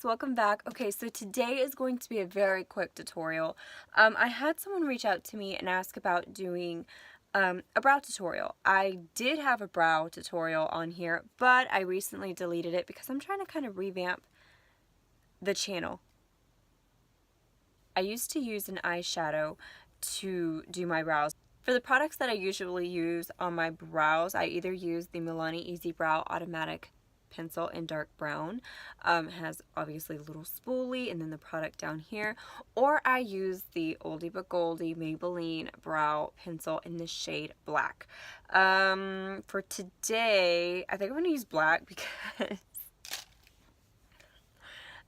Welcome back. Okay, so today is going to be a very quick tutorial. I had someone reach out to me and ask about doing a brow tutorial. I did have a brow tutorial on here, but I recently deleted it because I'm trying to kind of revamp the channel. I used to use an eyeshadow to do my brows. For the products that I usually use on my brows, I either use the Milani Easy Brow Automatic Pencil in dark brown. Has obviously a little spoolie and then the product down here, or I use the oldie but goldie Maybelline brow pencil in the shade black. For today I think I'm gonna use black because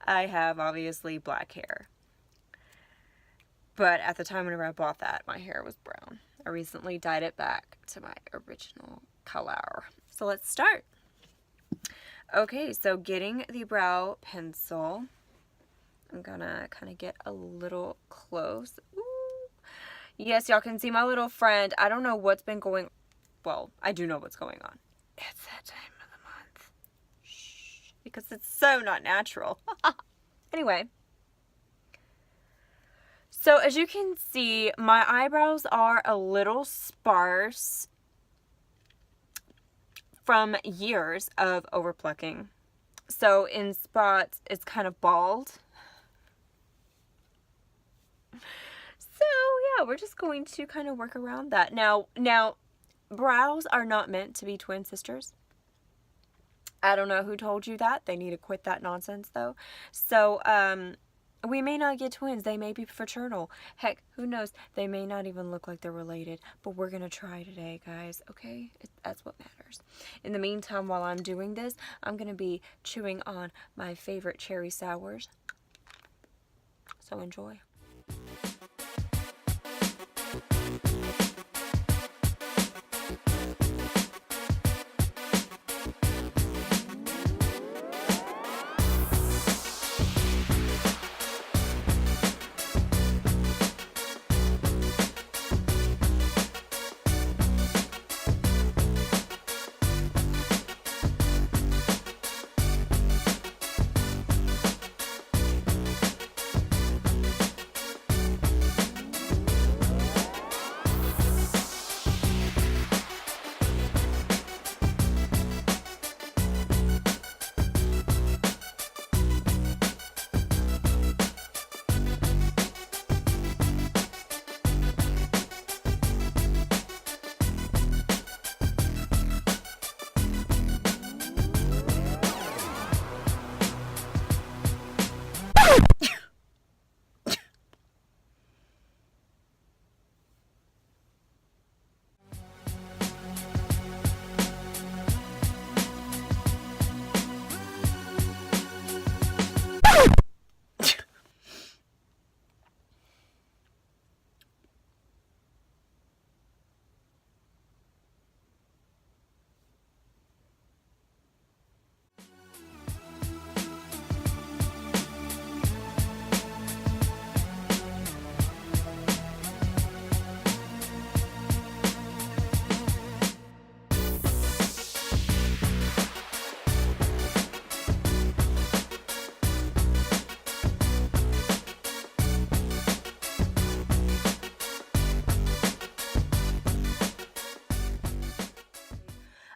I have obviously black hair, but at the time whenever I bought that, my hair was brown. I recently dyed it back to my original color. So let's start. Okay, so getting the brow pencil, I'm gonna kind of get a little close. Ooh. Yes, y'all can see my little friend. I don't know what's been going, well, I do know what's going on. It's that time of the month. Shh, because it's so not natural. Anyway, so as you can see, my eyebrows are a little sparse from years of overplucking. So in spots, it's kind of bald. So yeah, we're just going to kind of work around that. Now, brows are not meant to be twin sisters. I don't know who told you that. They need to quit that nonsense though. So, we may not get twins. They may be fraternal. Heck, who knows? They may not even look like they're related. But we're going to try today, guys. Okay? That's what matters. In the meantime, while I'm doing this, I'm going to be chewing on my favorite cherry sours. So enjoy.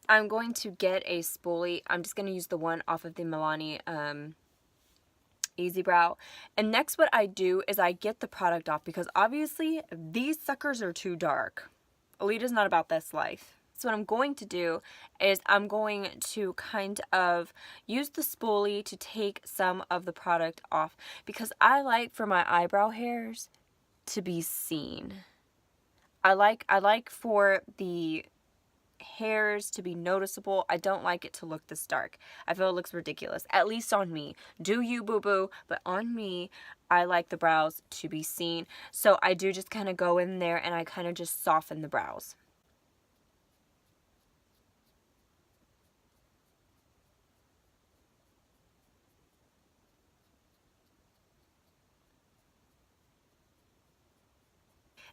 I'm going to get a spoolie. I'm just going to use the one off of the Milani Easy Brow. And next what I do is I get the product off because obviously these suckers are too dark. Alita's not about this life. So what I'm going to do is I'm going to kind of use the spoolie to take some of the product off because I like for my eyebrow hairs to be seen. I like for the hairs to be noticeable. I don't like it to look this dark. I feel it looks ridiculous, at least on me. Do you, boo-boo? But on me, I like the brows to be seen. So I do just kind of go in there and I kind of just soften the brows.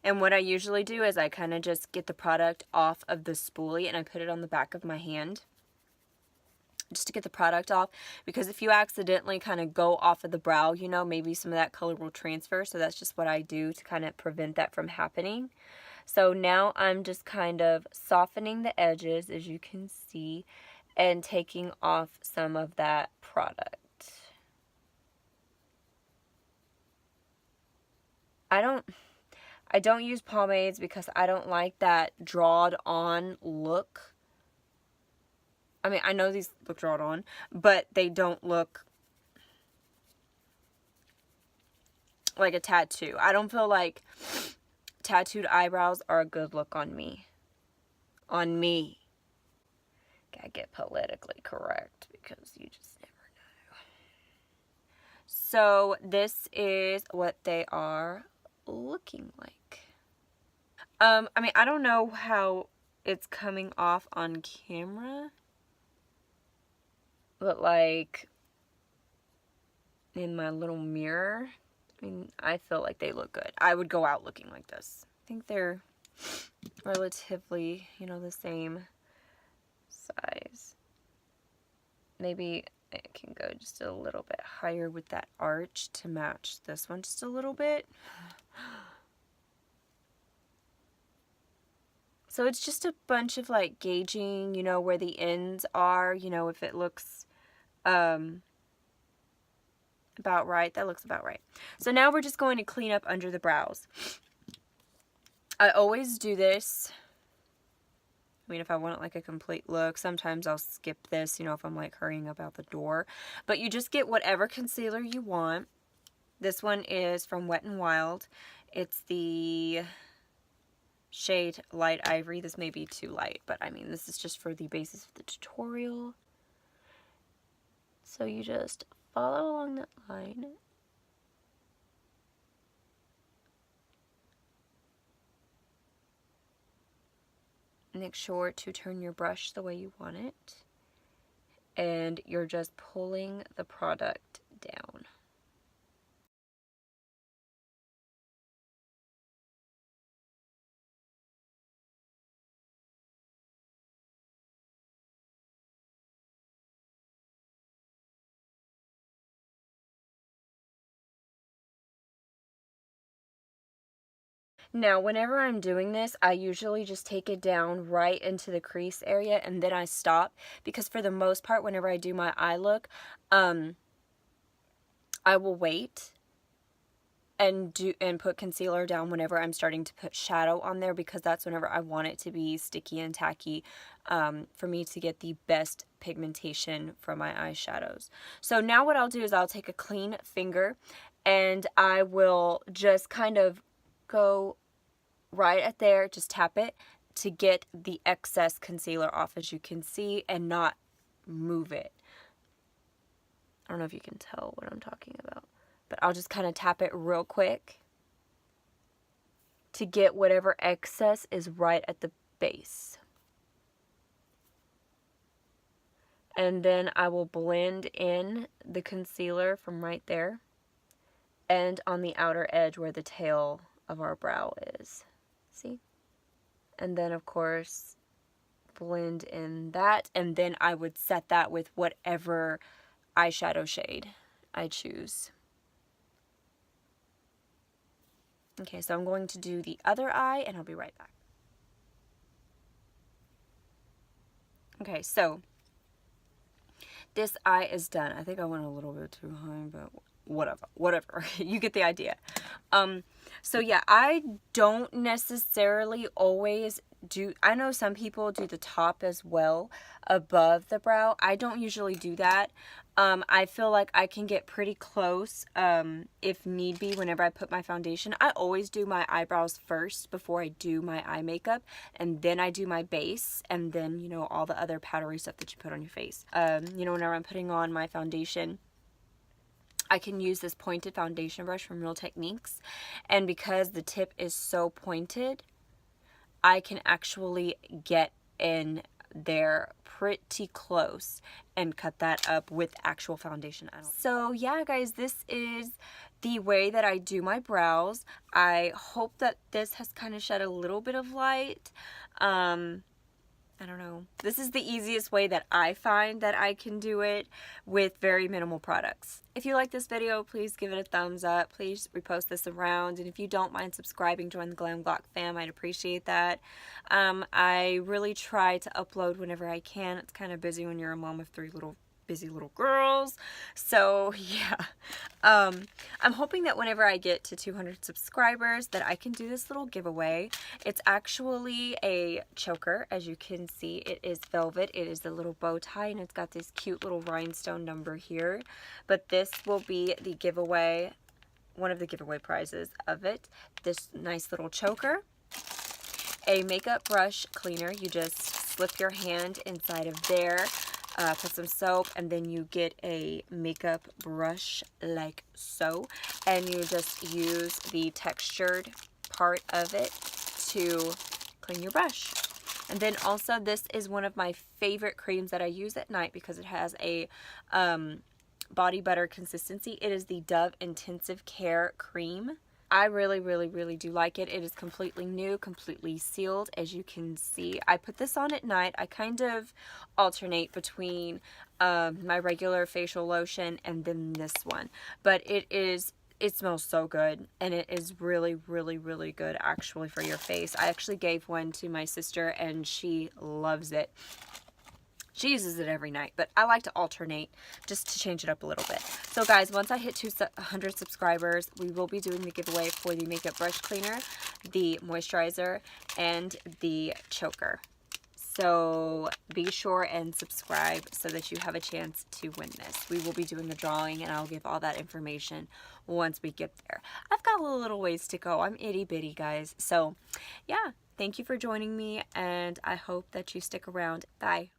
And what I usually do is I kind of just get the product off of the spoolie and I put it on the back of my hand just to get the product off, because if you accidentally kind of go off of the brow, you know, maybe some of that color will transfer. So that's just what I do to kind of prevent that from happening. So now I'm just kind of softening the edges, as you can see, and taking off some of that product. I don't use pomades because I don't like that drawed on look. I mean, I know these look drawed on, but they don't look like a tattoo. I don't feel like tattooed eyebrows are a good look on me. On me. Gotta get politically correct because you just never know. So this is what they are looking like. I mean, I don't know how it's coming off on camera, but like in my little mirror, I mean, I feel like they look good. I would go out looking like this. I think they're relatively, you know, the same size. Maybe I can go just a little bit higher with that arch to match this one just a little bit. So it's just a bunch of like gauging, you know, where the ends are, you know, if it looks about right. That looks about right. So now we're just going to clean up under the brows. I always do this. I mean, if I want like a complete look, sometimes I'll skip this, you know, if I'm like hurrying up out the door. But you just get whatever concealer you want. This one is from Wet n Wild. It's the shade Light Ivory. This may be too light, but I mean, this is just for the basis of the tutorial. So you just follow along that line. Make sure to turn your brush the way you want it. And you're just pulling the product down. Now, whenever I'm doing this, I usually just take it down right into the crease area and then I stop, because for the most part, whenever I do my eye look, I will wait and put concealer down whenever I'm starting to put shadow on there, because that's whenever I want it to be sticky and tacky, for me to get the best pigmentation from my eyeshadows. So now what I'll do is I'll take a clean finger and I will just kind of go right at there, just tap it to get the excess concealer off, as you can see, and not move it. I don't know if you can tell what I'm talking about, but I'll just kind of tap it real quick to get whatever excess is right at the base. And then I will blend in the concealer from right there and on the outer edge where the tail of our brow is. See? And then, of course, blend in that, and then I would set that with whatever eyeshadow shade I choose. Okay, so I'm going to do the other eye, and I'll be right back. Okay, so this eye is done. I think I went a little bit too high, but whatever. You get the idea. So yeah, I don't necessarily always do, I know some people do the top as well above the brow. I don't usually do that. I feel like I can get pretty close if need be whenever I put my foundation. I always do my eyebrows first before I do my eye makeup, and then I do my base, and then, you know, all the other powdery stuff that you put on your face. You know, whenever I'm putting on my foundation, I can use this pointed foundation brush from Real Techniques, and because the tip is so pointed, I can actually get in there pretty close and cut that up with actual foundation. So yeah, guys, this is the way that I do my brows. I hope that this has kind of shed a little bit of light. I don't know. This is the easiest way that I find that I can do it with very minimal products. If you like this video, please give it a thumbs up. Please repost this around. And if you don't mind subscribing, join the Glam Glock fam. I'd appreciate that. I really try to upload whenever I can. It's kind of busy when you're a mom of three busy little girls. So yeah, I'm hoping that whenever I get to 200 subscribers that I can do this little giveaway. It's actually a choker. As you can see, it is velvet. It is the little bow tie, and it's got this cute little rhinestone number here. But this will be the giveaway, one of the giveaway prizes of it. This nice little choker, a makeup brush cleaner. You just slip your hand inside of there, put some soap, and then you get a makeup brush like so, and you just use the textured part of it to clean your brush. And then also, this is one of my favorite creams that I use at night because it has a body butter consistency. It is the Dove Intensive Care Cream. I really, really, really do like it. It is completely new, completely sealed, as you can see. I put this on at night. I kind of alternate between my regular facial lotion and then this one. But it smells so good, and it is really, really, really good actually for your face. I actually gave one to my sister, and she loves it. She uses it every night, but I like to alternate just to change it up a little bit. So guys, once I hit 200 subscribers, we will be doing the giveaway for the makeup brush cleaner, the moisturizer, and the choker. So be sure and subscribe so that you have a chance to win this. We will be doing a drawing, and I'll give all that information once we get there. I've got a little ways to go. I'm itty bitty, guys. So yeah, thank you for joining me, and I hope that you stick around. Bye.